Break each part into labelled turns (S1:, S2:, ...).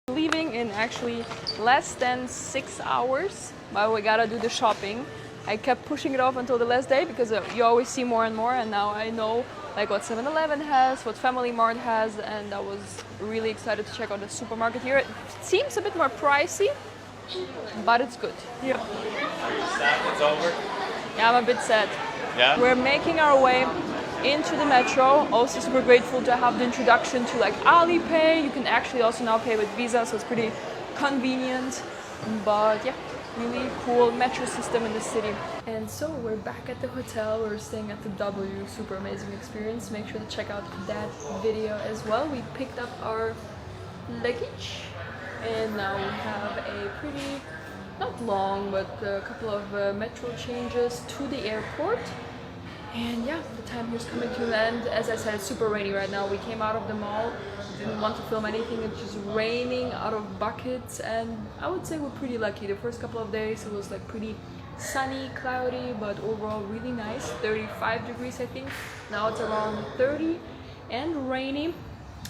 S1: Leaving in actually less than 6 hours, but we gotta do the shopping. I kept pushing it off until the last day because you always see more and more, and now I know like what 7-Eleven has, what Family Mart has, and I was really excited to check out the supermarket here. It seems a bit more pricey, but it's good. Yeah.
S2: It's over?
S1: Yeah, I'm a bit sad.
S2: Yeah?
S1: We're making our way into the metro. Also super grateful to have the introduction to like Alipay. You can actually also now pay with Visa, so it's pretty convenient. But yeah, really cool metro system in the city. And so we're back at the hotel. We're staying at the W, super amazing experience. Make sure to check out that video as well. We picked up our luggage and now we have a pretty, not long, but a couple of metro changes to the airport. And yeah, the time here's coming to an end. As I said, it's super rainy right now. We came out of the mall, didn't want to film anything. It's just raining out of buckets, and I would say we're pretty lucky. The first couple of days it was like pretty sunny, cloudy, but overall really nice. 35 degrees I think. Now it's around 30 and rainy.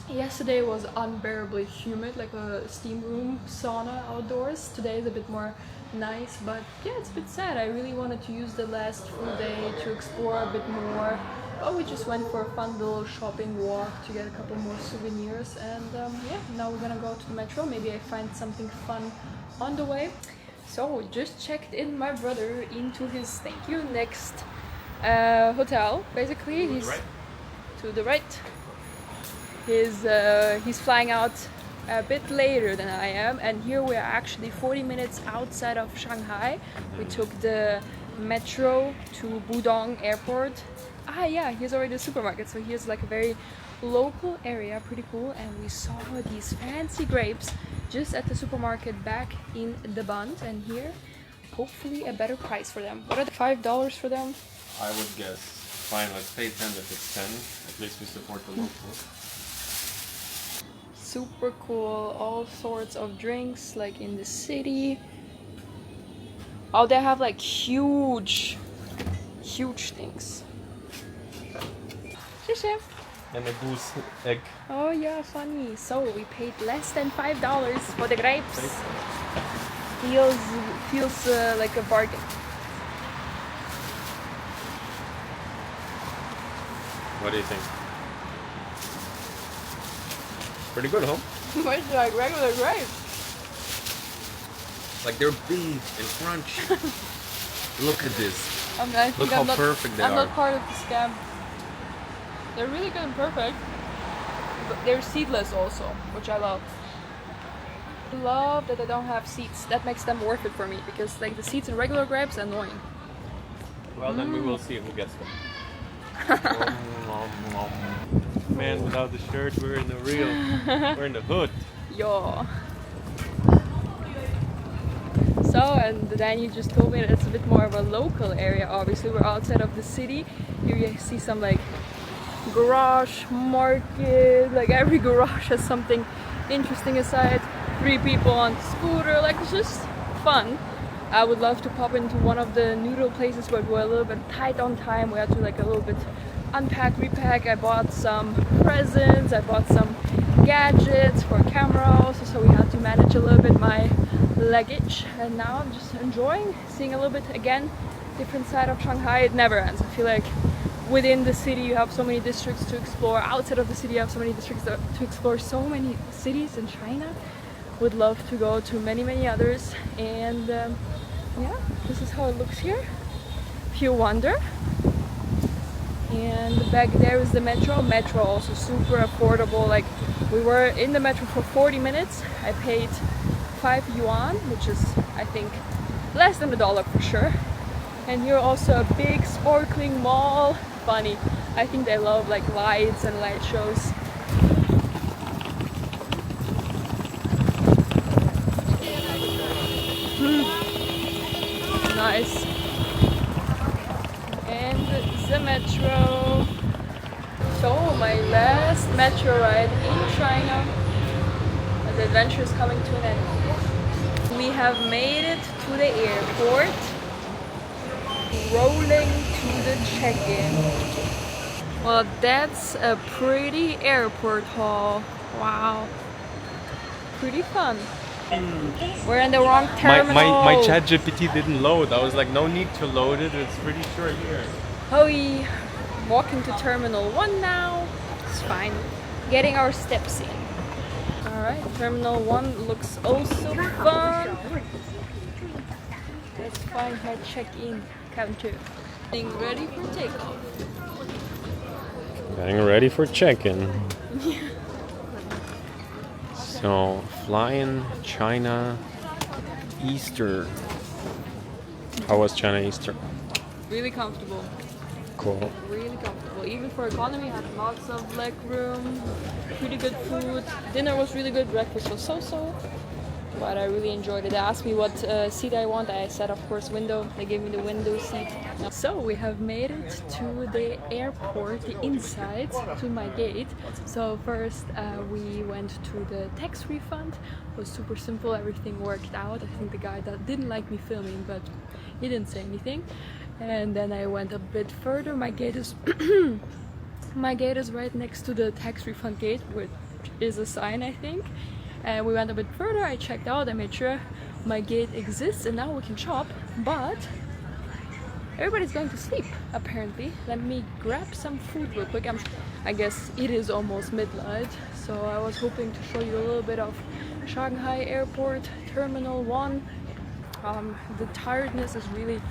S1: Yesterday was unbearably humid, like a steam room sauna outdoors. Today is a bit more nice, but yeah, it's a bit sad. I really wanted to use the last full day to explore a bit more, but we just went for a fun little shopping walk to get a couple more souvenirs, and yeah, now we're gonna go to the metro. Maybe I find something fun on the way. So we just checked in my brother into his next hotel. Basically he's to the right. He's flying out a bit later than I am, and here we are actually 40 minutes outside of Shanghai. We took the metro to Pudong airport. Ah yeah, here's already the supermarket, so here's like a very local area, pretty cool. And we saw these fancy grapes just at the supermarket back in the Bund, and here hopefully a better price for them. What are the $5 for them?
S2: I would guess. Fine, let's pay 10 if it's 10. At least we support the locals.
S1: Super cool, all sorts of drinks like in the city. Oh, they have like huge things.
S2: And a goose egg.
S1: Oh yeah, funny. So we paid less than $5 for the grapes. Feels like a bargain.
S2: What do you think? Pretty good, huh?
S1: It's like regular grapes.
S2: Like they're big and crunchy. Look at this. Look how perfect they are.
S1: I'm not part of the scam. They're really good and perfect. But they're seedless also, which I love. I love that they don't have seeds. That makes them worth it for me, because like the seeds in regular grapes are annoying.
S2: Well, then we will see who gets them. Man, without the shirt, we're in the we're in the hood.
S1: Yo. So, and Danny just told me that it's a bit more of a local area. Obviously, we're outside of the city. Here you see some like garage market. Like every garage has something interesting aside. 3 people on scooter. Like it's just fun. I would love to pop into one of the noodle places, but we're a little bit tight on time. We had to like a little bit unpack, repack. I bought some presents, I bought some gadgets for camera also, so we had to manage a little bit my luggage. And now I'm just enjoying seeing a little bit again different side of Shanghai. It never ends. I feel like within the city you have so many districts to explore. Outside of the city you have so many districts to explore. So many cities in China. Would love to go to many others, and yeah, this is how it looks here if you wonder. And back there is the metro. Metro also super affordable. Like we were in the metro for 40 minutes. I paid 5 yuan, which is I think less than $1 for sure. And here also a big sparkling mall. Funny, I think they love like lights and light shows. Nice. And the metro. So my last metro ride in China, and the adventure is coming to an end. We have made it to the airport, rolling to the check-in. Well, that's a pretty airport hall. Wow. pretty fun. We're in the wrong terminal.
S2: My chat GPT didn't load. I was like, no need to load it. It's pretty sure here.
S1: Hoi! Walking to Terminal 1 now. It's fine. Getting our steps in. Alright, Terminal 1 looks also fun. Let's find my check-in counter. Getting ready for takeoff.
S2: Getting ready for check-in. So, flying China Easter. How was China Easter?
S1: Really comfortable.
S2: Cool.
S1: Really comfortable. Even for economy, had lots of leg room, pretty good food. Dinner was really good, breakfast was so-so. But I really enjoyed it. They asked me what seat I want. I said, of course, window. They gave me the window seat. So we have made it to the airport, the inside, to my gate. So first we went to the tax refund. It was super simple. Everything worked out. I think the guy that didn't like me filming, but he didn't say anything. And then I went a bit further. My gate is my gate is right next to the tax refund gate, which is a sign, I think. And we went a bit further, I checked out, I made sure my gate exists, and now we can shop, but everybody's going to sleep, apparently. Let me grab some food real quick. I guess it is almost midnight, so I was hoping to show you a little bit of Shanghai Airport, Terminal 1. The tiredness is really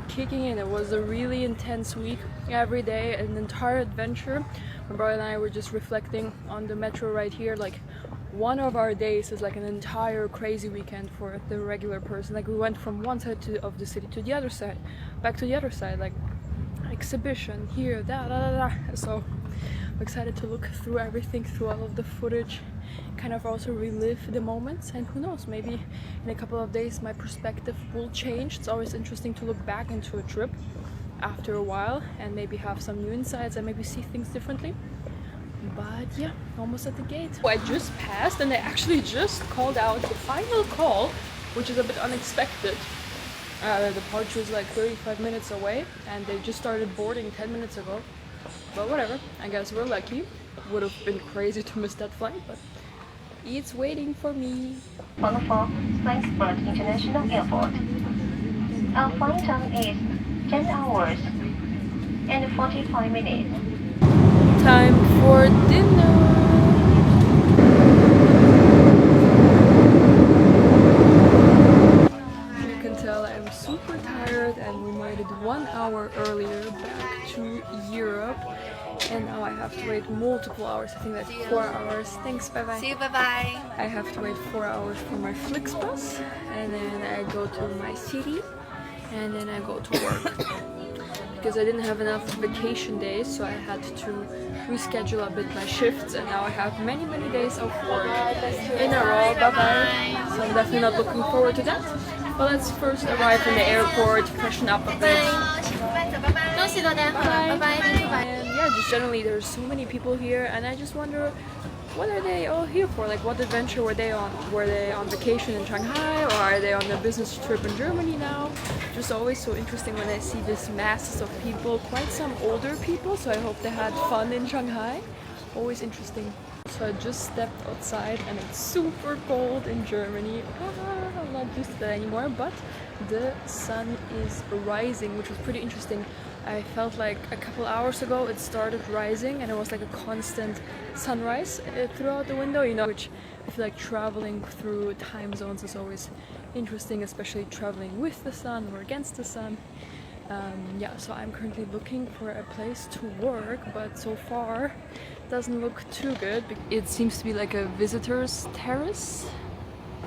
S1: kicking in. It was a really intense week. Every day, an entire adventure. My brother and I were just reflecting on the metro right here, like, one of our days is like an entire crazy weekend for the regular person. Like we went from one side of the city to the other side, back to the other side, like exhibition here, So I'm excited to look through everything, through all of the footage, kind of also relive the moments, and who knows, maybe in a couple of days my perspective will change. It's always interesting to look back into a trip after a while and maybe have some new insights and maybe see things differently. But yeah, almost at the gate. I just passed and they actually just called out the final call, which is a bit unexpected. The departure is like 35 minutes away and they just started boarding 10 minutes ago. But whatever, I guess we're lucky. Would have been crazy to miss that flight, but it's waiting for me.
S3: Frankfurt International Airport. Our flight time is 10 hours and 45 minutes.
S1: Time for dinner. You can tell I'm super tired and we made it 1 hour earlier back to Europe. And now I have to wait multiple hours. I think that's 4 hours. Thanks, bye bye.
S4: See you, bye bye.
S1: I have to wait 4 hours for my Flixbus. And then I go to my city. And then I go to work. Because I didn't have enough vacation days, so I had to reschedule a bit my shifts, and now I have many days of work in a row. Bye bye. So I'm definitely not looking forward to that. But let's first arrive in the airport, freshen up a bit. Bye. And yeah, just generally there's so many people here, and I just wonder, what are they all here for? Like, what adventure were they on? Were they on vacation in Shanghai, or are they on a business trip in Germany now? Just always so interesting when I see this masses of people, quite some older people, so I hope they had fun in Shanghai. Always interesting. So I just stepped outside and it's super cold in Germany. I'm not used to that anymore, but the sun is rising, which was pretty interesting. I felt like a couple hours ago it started rising and it was like a constant sunrise throughout the window, you know, which I feel like traveling through time zones is always interesting, especially traveling with the sun or against the sun. Yeah, so I'm currently looking for a place to work, but so far doesn't look too good. It seems to be like a visitor's terrace,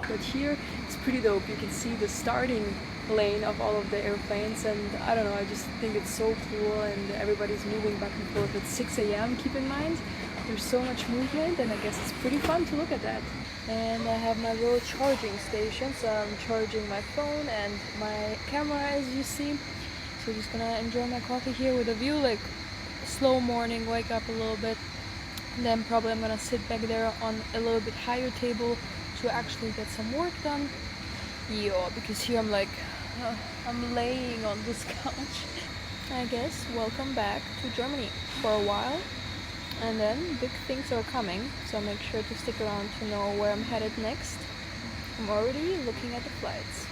S1: but here it's pretty dope. You can see the starting lane of all of the airplanes, and I don't know, I just think it's so cool, and everybody's moving back and forth at 6 a.m. Keep in mind, there's so much movement, and I guess it's pretty fun to look at that. And I have my little charging station, so I'm charging my phone and my camera, as you see. So just gonna enjoy my coffee here with a view, like slow morning, wake up a little bit, and then probably I'm gonna sit back there on a little bit higher table to actually get some work done. Yeah, because here I'm like, I'm laying on this couch. I guess welcome back to Germany for a while. And then big things are coming, so make sure to stick around to know where I'm headed next. I'm already looking at the flights.